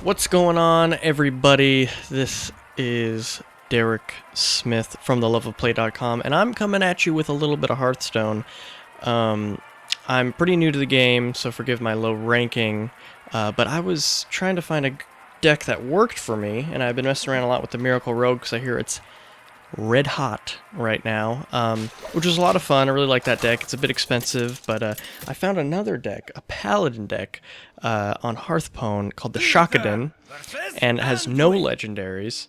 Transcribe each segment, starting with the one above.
What's going on, everybody? This is Derik Smith from theloveofplay.com, and I'm coming at you with a little bit of Hearthstone. I'm pretty new to the game, so forgive my low ranking, but I was trying to find a deck that worked for me, and I've been messing around a lot with the Miracle Rogue because I hear it's red hot right now, which was a lot of fun. I really like that deck. It's a bit expensive, but I found another deck, a Paladin deck, on Hearthstone called the Shockadin, and it has no legendaries,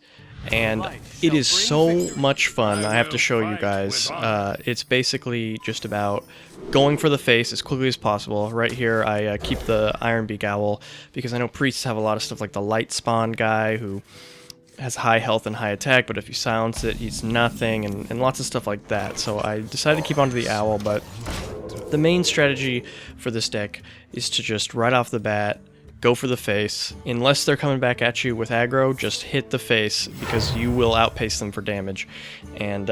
and it is so much fun. I have to show you guys. It's basically just about going for the face as quickly as possible. Right here, I keep the Iron Beak Owl because I know priests have a lot of stuff like the Light Spawn guy who has high health and high attack, but if you silence it, he's nothing, and lots of stuff like that. So I decided to keep onto the Owl, but the main strategy for this deck is to just right off the bat go for the face. Unless they're coming back at you with aggro, just hit the face because you will outpace them for damage. And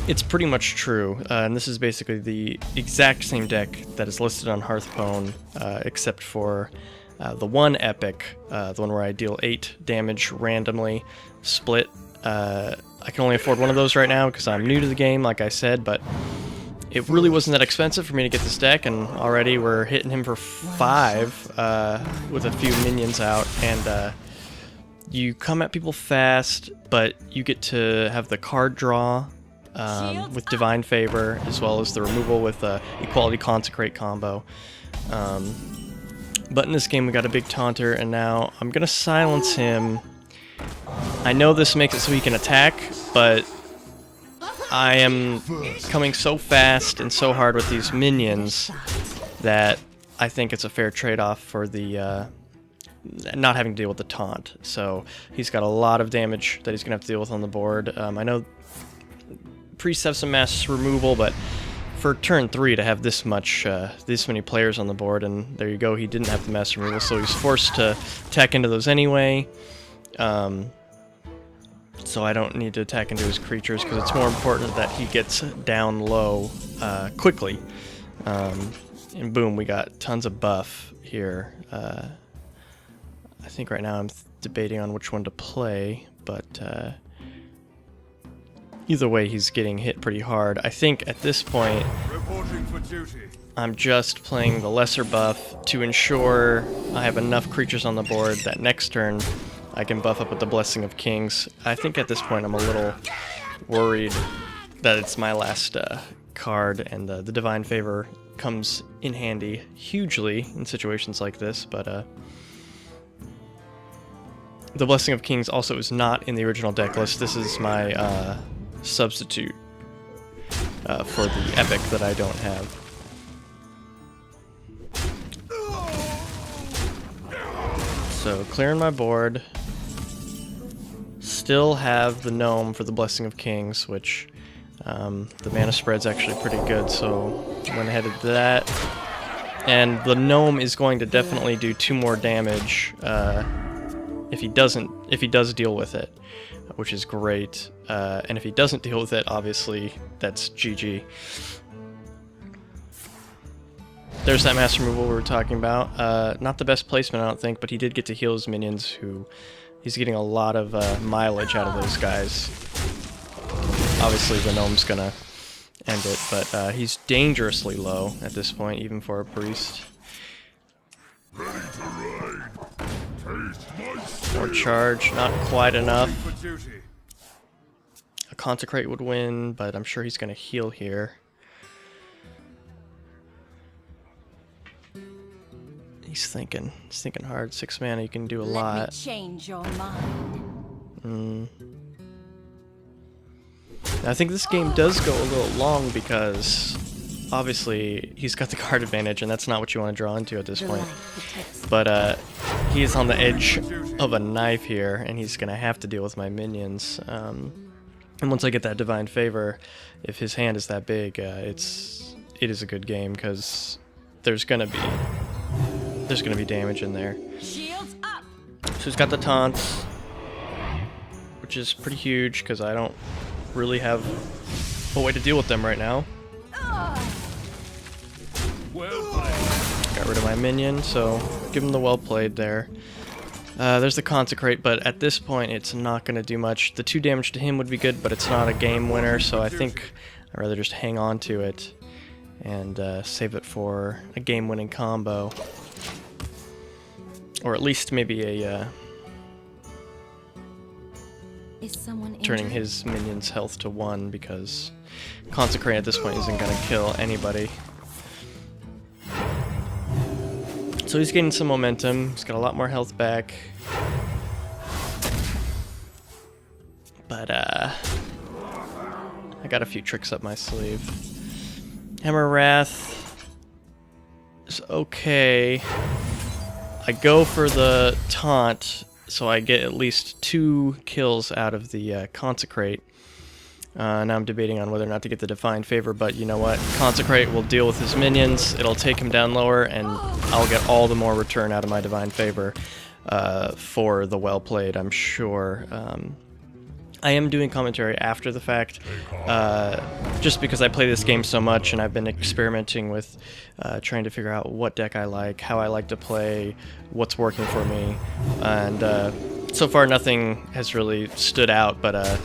it's pretty much true. And this is basically the exact same deck that is listed on Hearthstone, except for the one epic, the one where I deal 8 damage randomly, split. I can only afford one of those right now because I'm new to the game, like I said, but it really wasn't that expensive for me to get this deck, and already we're hitting him for 5 with a few minions out, and you come at people fast, but you get to have the card draw with Divine Favor, as well as the removal with Equality Consecrate combo. But in this game we got a big taunter, and now I'm gonna silence him. I know this makes it so he can attack, but I am coming so fast and so hard with these minions that I think it's a fair trade-off for the not having to deal with the taunt. So he's got a lot of damage that he's gonna have to deal with on the board. I know priests have some mass removal, but for turn 3 to have this many players on the board, and there you go, he didn't have the mass removal, so he's forced to attack into those anyway. So I don't need to attack into his creatures because it's more important that he gets down low quickly. And boom, we got tons of buff here. I think right now I'm debating on which one to play, but either way, he's getting hit pretty hard. I think at this point, I'm just playing the lesser buff to ensure I have enough creatures on the board that next turn I can buff up with the Blessing of Kings. I think at this point I'm a little worried that it's my last card, and the Divine Favor comes in handy hugely in situations like this, but the Blessing of Kings also is not in the original deck list. This is my substitute for the epic that I don't have. So clearing my board. Still have the gnome for the Blessing of Kings, which the mana spread's actually pretty good, so went ahead and did that. And the gnome is going to definitely do 2 more damage if he does deal with it, which is great. And if he doesn't deal with it, obviously that's GG. There's that mass removal we were talking about. Not the best placement, I don't think, but he did get to heal his minions, who he's getting a lot of mileage out of those guys. Obviously the gnome's gonna end it, but he's dangerously low at this point, even for a priest. More charge, not quite enough. A Consecrate would win, but I'm sure he's gonna heal here. He's thinking hard. 6 mana, you can do a lot. Let me change your mind. I think this game does go a little long because obviously he's got the card advantage, and that's not what you want to draw into at this point. But he is on the edge of a knife here, and he's gonna have to deal with my minions. And once I get that Divine Favor, if his hand is that big, it is a good game because there's gonna be damage in there. Shields up. So he's got the taunts, which is pretty huge because I don't really have a way to deal with them right now. Got rid of my minion, so give him the well played there. There's the Consecrate, but at this point it's not going to do much. The 2 damage to him would be good, but it's not a game winner, so I think I'd rather just hang on to it and save it for a game-winning combo. Or at least maybe a Is someone turning injured? his minions' health to 1, because Consecrate at this point isn't going to kill anybody. So he's gaining some momentum. He's got a lot more health back. But I got a few tricks up my sleeve. Hammer Wrath is okay. I go for the taunt, so I get at least 2 kills out of the Consecrate. Now I'm debating on whether or not to get the Divine Favor, but you know what? Consecrate will deal with his minions, it'll take him down lower, and I'll get all the more return out of my Divine Favor for the well played, I'm sure. I am doing commentary after the fact, just because I play this game so much and I've been experimenting with trying to figure out what deck I like, how I like to play, what's working for me, and so far nothing has really stood out, but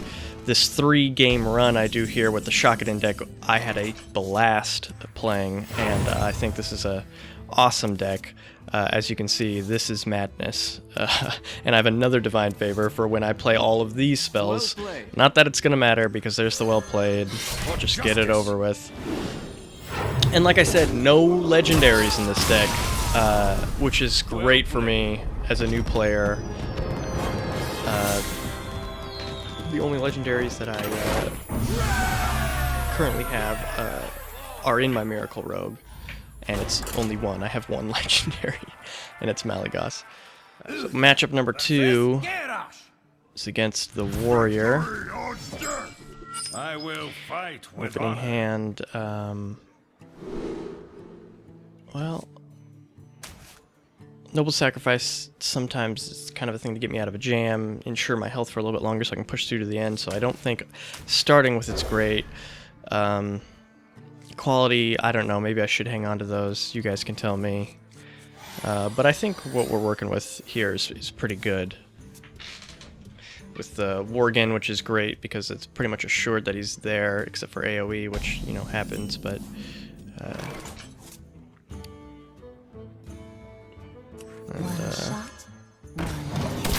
this 3-game run I do here with the Shockadin deck, I had a blast playing, and I think this is a awesome deck. As you can see, this is madness. And I have another Divine Favor for when I play all of these spells. Not that it's going to matter, because there's the well played. Just get it over with. And like I said, no legendaries in this deck, which is great for me as a new player. The only legendaries that I currently have are in my Miracle Rogue, and it's only one. I have 1 legendary, and it's Malygos. So matchup number 2 is against the Warrior. I will fight with Opening honor. hand, well, Noble Sacrifice sometimes is kind of a thing to get me out of a jam, ensure my health for a little bit longer so I can push through to the end, so I don't think starting with it's great. Quality, I don't know, maybe I should hang on to those, you guys can tell me. But I think what we're working with here is pretty good. With the Worgen, which is great because it's pretty much assured that he's there, except for AoE, which, you know, happens, but...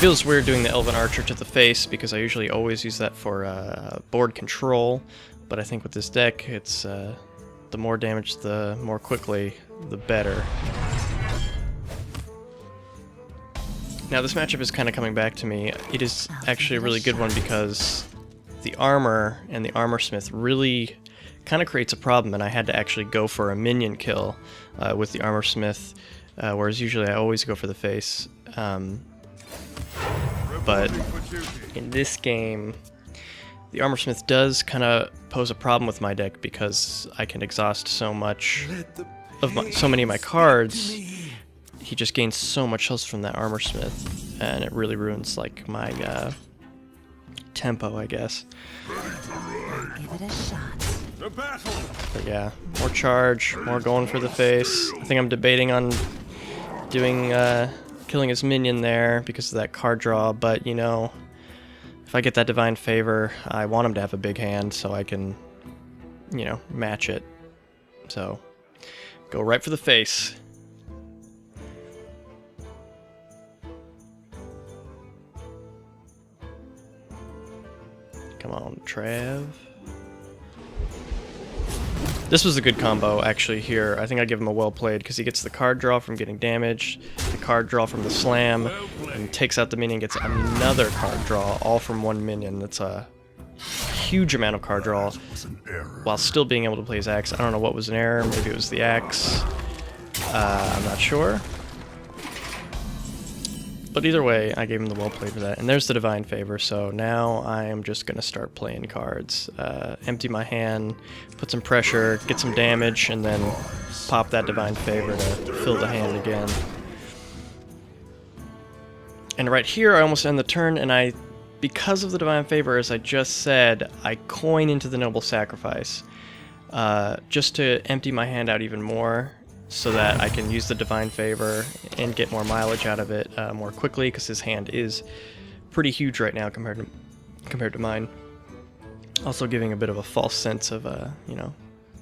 feels weird doing the Elven Archer to the face because I usually always use that for board control, but I think with this deck, it's the more damage, the more quickly, the better. Now this matchup is kind of coming back to me. It is actually a really good one because the armor and the armor smith really kind of creates a problem, and I had to actually go for a minion kill with the armor smith, whereas usually I always go for the face. But in this game, the armor smith does kind of pose a problem with my deck because I can exhaust so much of so many of my cards. He just gains so much health from that armor smith, and it really ruins like my tempo, I guess. Give it a shot. The battle. But yeah, more charge, more going for the face. I think I'm debating on doing killing his minion there because of that card draw, but you know, if I get that Divine Favor, I want him to have a big hand so I can, you know, match it. So, go right for the face. Come on, Trav. This was a good combo, actually, here. I think I give him a well played, because he gets the card draw from getting damaged, the card draw from the slam, and takes out the minion, gets another card draw, all from 1 minion. That's a huge amount of card draw, while still being able to play his axe. I don't know what was an error, maybe it was the axe. I'm not sure. But either way, I gave him the well played for that. And there's the Divine Favor, so now I am just going to start playing cards. Empty my hand, put some pressure, get some damage, and then pop that Divine Favor to fill the hand again. And right here, I almost end the turn, and because of the Divine Favor, as I just said, I coin into the Noble Sacrifice, just to empty my hand out even more. so that I can use the Divine Favor and get more mileage out of it more quickly, because his hand is pretty huge right now compared to mine. Also giving a bit of a false sense of, you know,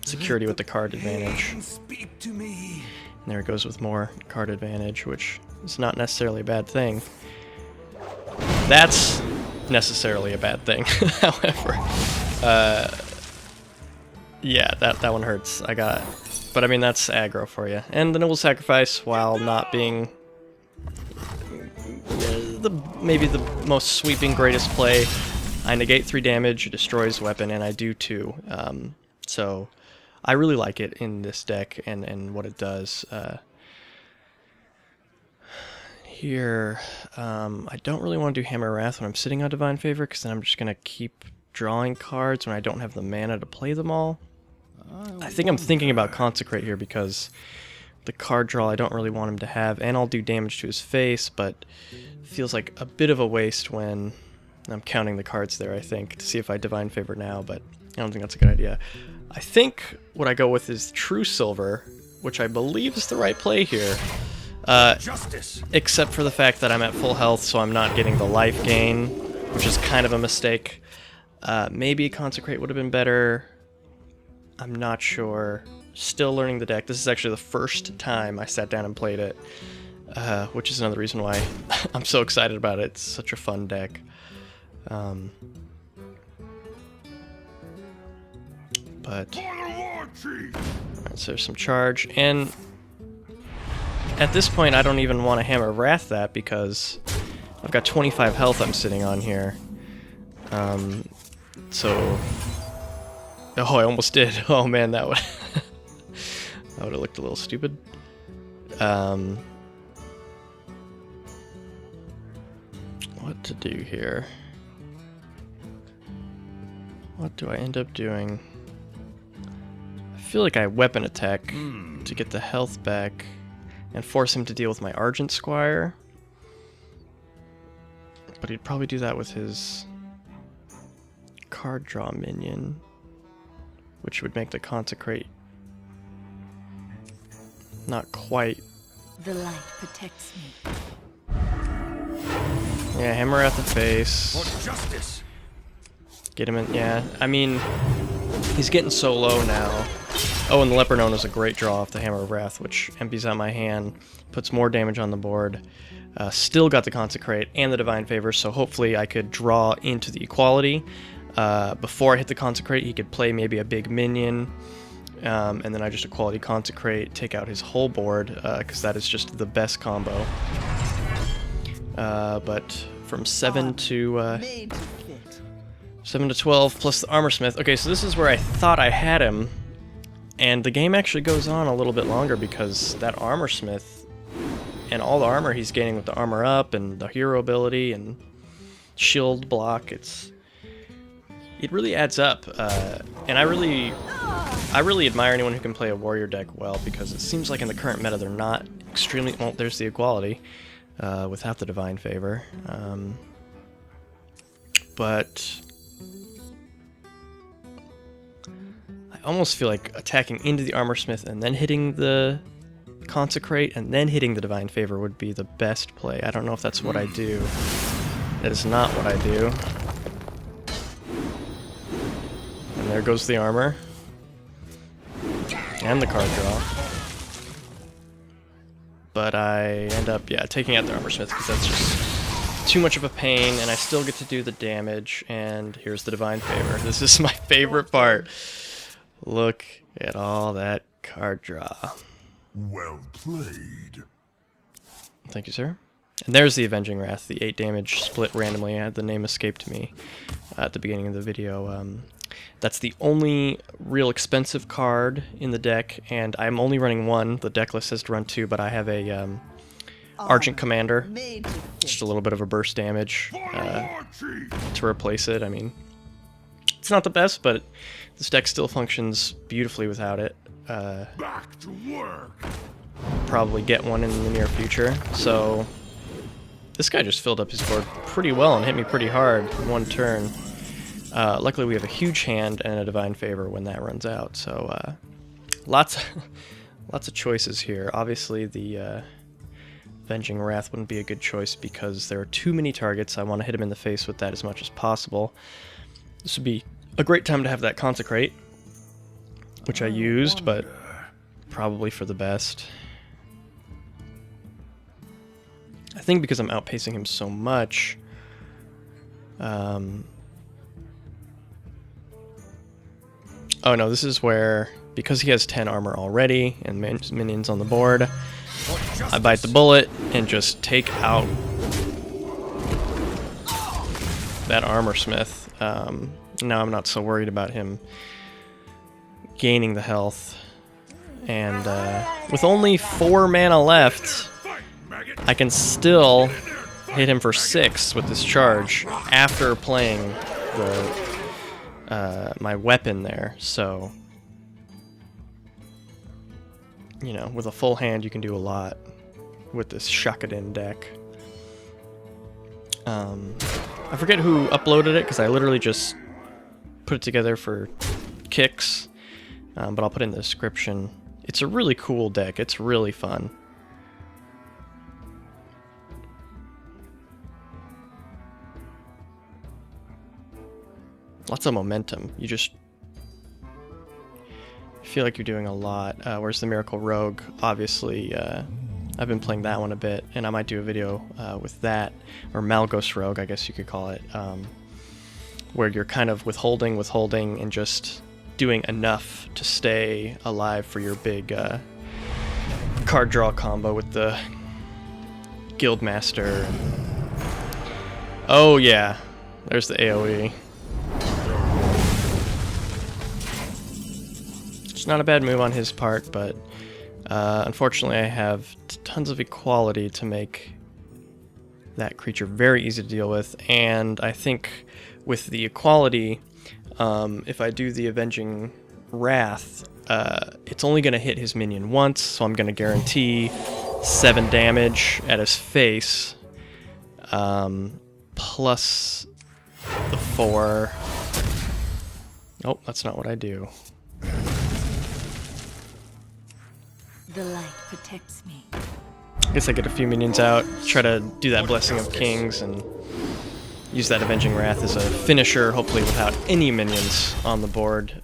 security with the card advantage. Speak to me. And there it goes with more card advantage, which is not necessarily a bad thing. That's necessarily a bad thing, however. Yeah, that one hurts. I got... But I mean, that's aggro for you. And the Noble Sacrifice, while not being maybe the most sweeping greatest play, I negate 3 damage, it destroys weapon, and I do 2. So I really like it in this deck and what it does. Here, I don't really want to do Hammer Wrath when I'm sitting on Divine Favor, because then I'm just going to keep drawing cards when I don't have the mana to play them all. I think I'm thinking about Consecrate here because the card draw I don't really want him to have, and I'll do damage to his face, but it feels like a bit of a waste when I'm counting the cards there, I think, to see if I Divine Favor now, but I don't think that's a good idea. I think what I go with is True Silver, which I believe is the right play here. Justice. Except for the fact that I'm at full health, so I'm not getting the life gain, which is kind of a mistake. Maybe Consecrate would have been better. I'm not sure. Still learning the deck. This is actually the first time I sat down and played it, which is another reason why I'm so excited about it. It's such a fun deck. But alright, so there's some charge, and at this point I don't even want to Hammer Wrath that because I've got 25 health I'm sitting on here. So... Oh, I almost did. Oh man, that would that would have looked a little stupid. What to do here? What do I end up doing? I feel like I weapon attack to get the health back and force him to deal with my Argent Squire. But he'd probably do that with his card draw minion, which would make the Consecrate not quite. The light protects me. Yeah, hammer at the face. For justice. Get him in. Yeah, I mean, he's getting so low now. Oh, and the Lepernon is a great draw off the Hammer of Wrath, which empties out my hand, puts more damage on the board. Still got the Consecrate and the Divine Favor, so hopefully I could draw into the equality. Before I hit the Consecrate, he could play maybe a big minion, and then I just equality Consecrate, take out his whole board, because that is just the best combo. But from 7 to 7 to 12 plus the Armor Smith. Okay, so this is where I thought I had him, and the game actually goes on a little bit longer because that Armor Smith and all the armor he's gaining with the armor up and the hero ability and shield block, it really adds up. And I really admire anyone who can play a warrior deck well, because it seems like in the current meta they're not extremely, well, there's the equality without the Divine Favor. But I almost feel like attacking into the Armor Smith and then hitting the Consecrate and then hitting the Divine Favor would be the best play. I don't know if that's what I do. That is not what I do. And there goes the armor. And the card draw. But I end up, yeah, taking out the Armor Smith because that's just too much of a pain, and I still get to do the damage, and here's the Divine Favor. This is my favorite part. Look at all that card draw. Well played. Thank you, sir. And there's the Avenging Wrath, the 8 damage split randomly. The name escaped me at the beginning of the video. That's the only real expensive card in the deck, and I'm only running one. The deck list says to run 2, but I have a Argent Commander. Just a little bit of a burst damage to replace it. I mean, it's not the best, but this deck still functions beautifully without it. Back to work. Probably get one in the near future. So this guy just filled up his board pretty well and hit me pretty hard in one turn. Luckily we have a huge hand and a Divine Favor when that runs out. So lots Lots of choices here. Obviously, the Avenging Wrath wouldn't be a good choice because there are too many targets. I want to hit him in the face with that as much as possible. This would be a great time to have that Consecrate, which I used, but probably for the best. I think because I'm outpacing him so much, oh no, this is where, because he has 10 armor already and minions on the board, I bite the bullet and just take out that armor smith. Now I'm not so worried about him gaining the health. And with only 4 mana left, I can still hit him for 6 with this charge after playing the my weapon there. So, you know, with a full hand, you can do a lot with this Shockadin deck. I forget who uploaded it because I literally just put it together for kicks, but I'll put it in the description. It's a really cool deck. It's really fun. Lots of momentum. You just feel like you're doing a lot. Whereas the Miracle Rogue, obviously, I've been playing that one a bit, and I might do a video with that, or Malgos Rogue, I guess you could call it, where you're kind of withholding, and just doing enough to stay alive for your big card draw combo with the Guildmaster. Oh yeah, there's the AoE. It's not a bad move on his part, but unfortunately I have tons of equality to make that creature very easy to deal with, and I think with the equality, if I do the Avenging Wrath, it's only going to hit his minion once, so I'm going to guarantee 7 damage at his face, plus the 4. Oh, that's not what I do. The light protects me. I guess I get a few minions out, try to do that Blessing of Kings, and use that Avenging Wrath as a finisher, hopefully without any minions on the board.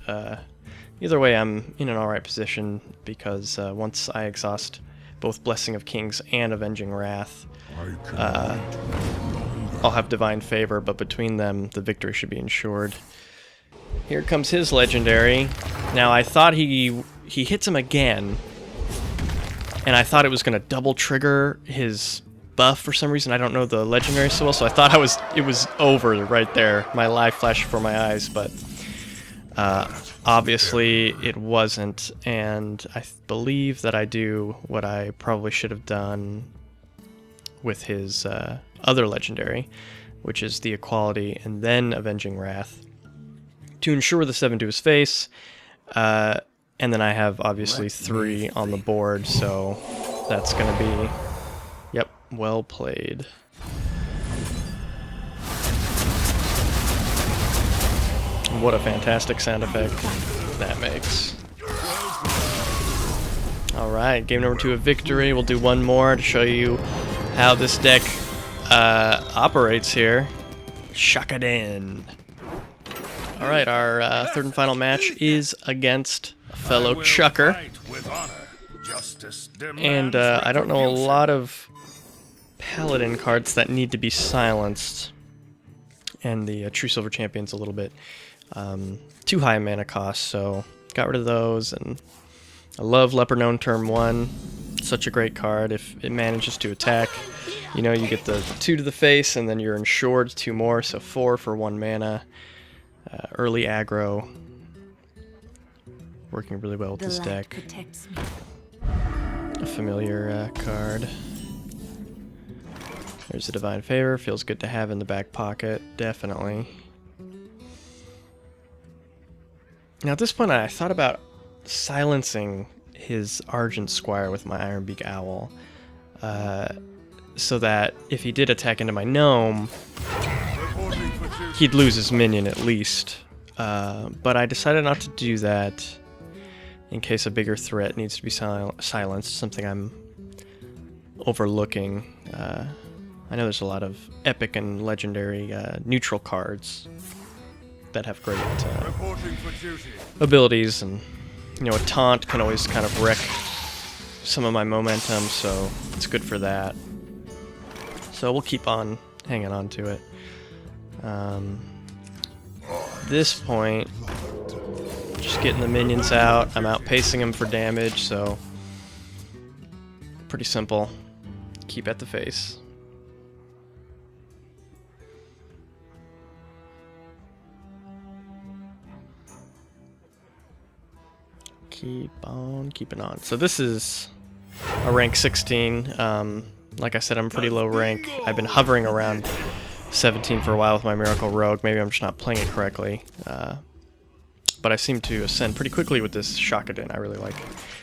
Either way, I'm in an alright position, because once I exhaust both Blessing of Kings and Avenging Wrath, I'll have Divine Favor, but between them, the victory should be ensured. Here comes his Legendary. Now, I thought he hits him again, and I thought it was going to double trigger his buff for some reason. I don't know the Legendary so well, so I thought it was over right there. My life flashed before my eyes, but obviously it wasn't, and I believe that I do what I probably should have done with his other Legendary, which is the Equality and then Avenging Wrath, to ensure the 7 to his face. And then I have, obviously, 3 on the board, so that's going to be, yep, well played. What a fantastic sound effect that makes. Alright, game number 2 of victory. We'll do one more to show you how this deck operates here. Shockadin. Alright, our third and final match is against a fellow Chucker. And I don't know a lot of Paladin cards that need to be silenced. And the True Silver Champion's a little bit too high mana cost, so got rid of those. And I love Leper-Known Turn 1. Such a great card. If it manages to attack, you know, you get the 2 to the face, and then you're insured 2 more, so 4 for 1 mana. Early aggro. Working really well with this deck. A familiar card. There's a Divine Favor. Feels good to have in the back pocket. Definitely. Now at this point I thought about silencing his Argent Squire with my Ironbeak Owl. So that if he did attack into my gnome, he'd lose his minion at least. But I decided not to do that. in case a bigger threat needs to be silenced, something I'm overlooking. I know there's a lot of epic and legendary neutral cards that have great abilities, and you know, a taunt can always kind of wreck some of my momentum, so it's good for that. So we'll keep on hanging on to it. This point, just getting the minions out. I'm outpacing them for damage, so pretty simple. Keep at the face. Keep on keeping on. So this is a rank 16. Like I said, I'm pretty low rank. I've been hovering around 17 for a while with my Miracle Rogue. Maybe I'm just not playing it correctly. But I seem to ascend pretty quickly with this Shockadin. I really like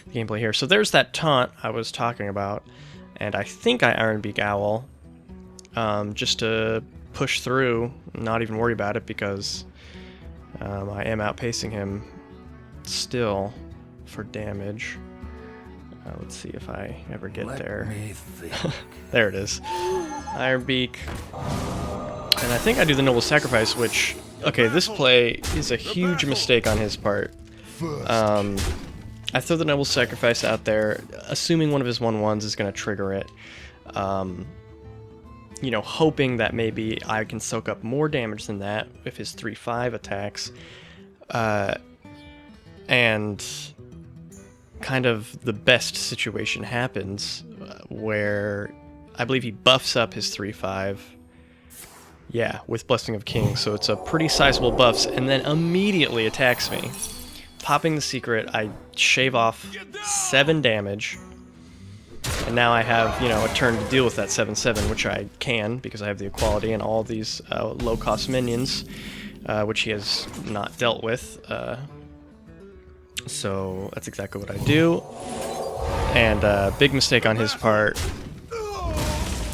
the gameplay here. So there's that taunt I was talking about. And I think I Iron Beak Owl just to push through, not even worry about it, because I am outpacing him still for damage. Let's see if I ever get there. There it is. Iron Beak. And I think I do the Noble Sacrifice, which... Okay, this play is a huge mistake on his part. I throw the Noble Sacrifice out there, assuming one of his 1/1s is going to trigger it. You know, hoping that maybe I can soak up more damage than that if his 3/5 attacks. And kind of the best situation happens where I believe he buffs up his 3/5. Yeah, with Blessing of Kings, so it's a pretty sizable buffs, and then immediately attacks me. Popping the secret, I shave off 7 damage, and now I have, you know, a turn to deal with that 7/7, which I can, because I have the equality and all these low-cost minions, which he has not dealt with. So that's exactly what I do, and big mistake on his part.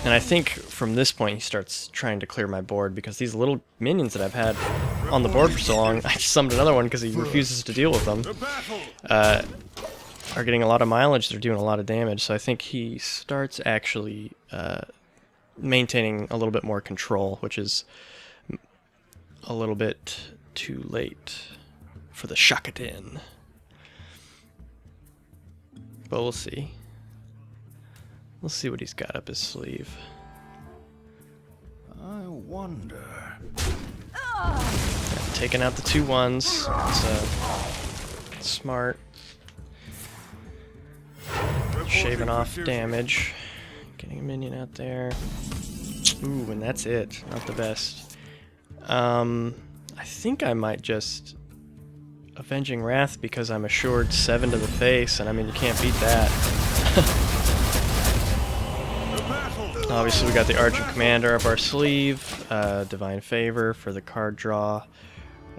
And I think from this point he starts trying to clear my board, because these little minions that I've had on the board for so long, I just summoned another one because he refuses to deal with them, are getting a lot of mileage, they're doing a lot of damage, so I think he starts actually maintaining a little bit more control, which is a little bit too late for the Shockadin. But we'll see. We'll see what he's got up his sleeve. I wonder. Taking out the 2/1s. It's smart. Shaving off damage. Getting a minion out there. Ooh, and that's it. Not the best. I think I might just Avenging Wrath, because I'm assured 7 to the face, and I mean, you can't beat that. Obviously, we got the Argent Commander up our sleeve, Divine Favor for the card draw,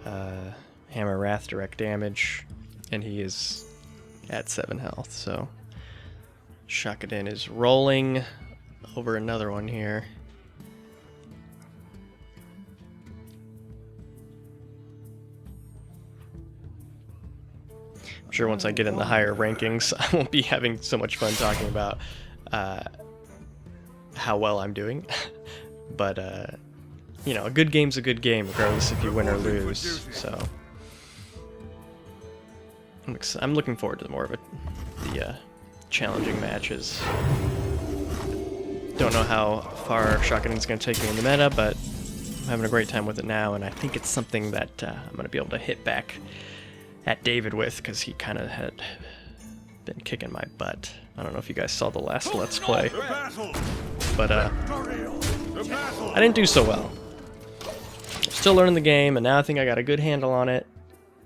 Hammer Wrath direct damage, and he is at 7 health, so Shockadin is rolling over another one here. I'm sure once I get in the higher rankings, I won't be having so much fun talking about how well I'm doing. But, you know, a good game's a good game, regardless if you win or lose. So, I'm looking forward to more of the challenging matches. Don't know how far Shockadin's going to take me in the meta, but I'm having a great time with it now, and I think it's something that I'm going to be able to hit back at David with, because he kind of had been kicking my butt. I don't know if you guys saw the last Let's Play, but I didn't do so well. Still learning the game, and now I think I got a good handle on it.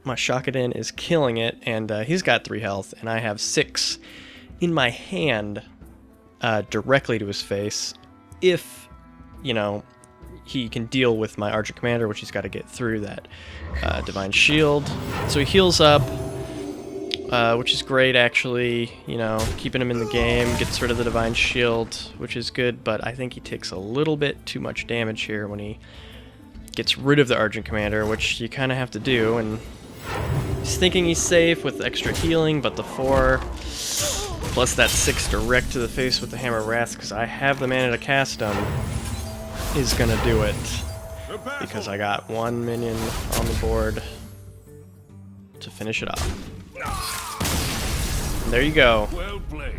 My Shockadin is killing it, and he's got 3 health, and I have 6 in my hand directly to his face. If, you know, he can deal with my Argent Commander, which he's got to get through that Divine Shield. So he heals up, which is great, actually. You know, keeping him in the game, gets rid of the Divine Shield, which is good, but I think he takes a little bit too much damage here when he gets rid of the Argent Commander, which you kind of have to do, and He's thinking he's safe with extra healing, but the 4 plus that 6 direct to the face with the Hammer of Wrath, because I have the mana to cast him, is gonna do it. Because I got 1 minion on the board to finish it off. And there you go. Well played.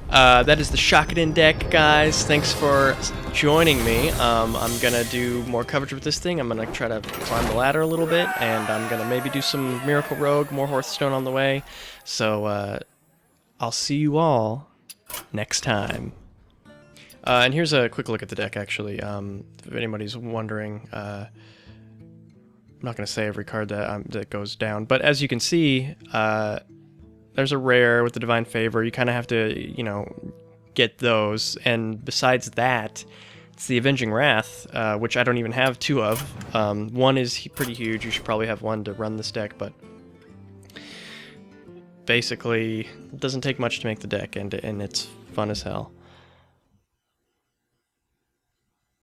That is the Shockadin deck, guys. Thanks for joining me. I'm gonna do more coverage with this thing. I'm gonna try to climb the ladder a little bit, and I'm gonna maybe do some Miracle Rogue, more Hearthstone on the way. So, I'll see you all next time. And here's a quick look at the deck, actually. If anybody's wondering, I'm not gonna say every card that goes down, but as you can see, there's a rare with the Divine Favor. You kind of have to, you know, get those. And besides that, it's the Avenging Wrath, which I don't even have 2 of. 1 is pretty huge. You should probably have 1 to run this deck, but basically, it doesn't take much to make the deck, and it's fun as hell.